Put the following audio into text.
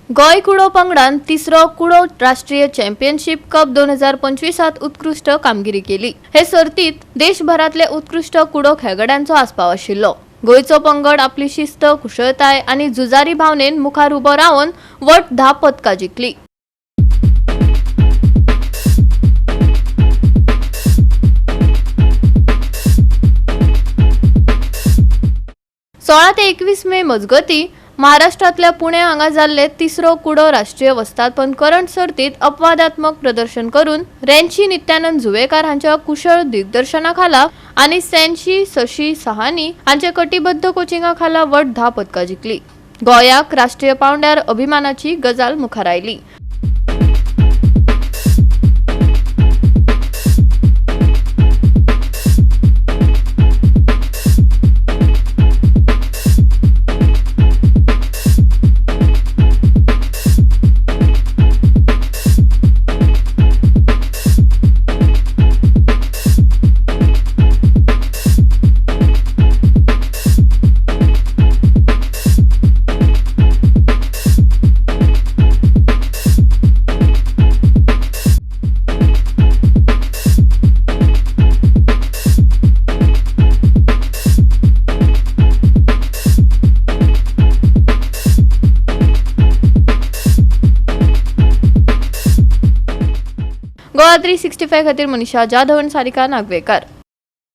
गोय कुडो पंगडान तिसरो कुडो राष्ट्रीय चॅम्पियनशिप कप 2025 उत्कृष्ट कामगिरी केली। हे सर्तीत देशभरातले उत्कृष्ट कुडो खेळगड्यांचो आस्पाव आशिल्लो। गोयचो पंगड आपली शिस्त, कुशळताय आणि जुजारी भावनेन मुखार उबो रावन वट 10 पदकां जिखली। सोळा ते 21 मे मजगती महाराष्ट्रातल्या पुणे हांगा जाल्ले तिसरो कुडो राष्ट्रीय वस्तादपण करंड सर्तीत अपवादात्मक प्रदर्शन करून रेंची नित्यानंद जुवेकार हांच्या कुशळ दिग्दर्शनाखाला आणि सॅन्शी शशी सहानी हांच्या कटिबद्ध कोचिंगाखाला वट 10 पदकां जिखली। गोंयाक राष्ट्रीय पांवड्यार अभिमानाची गजाल मुखार आयली। गोवा 365 खातीर मनीषा जाधव आणि सारिका नागवेकर।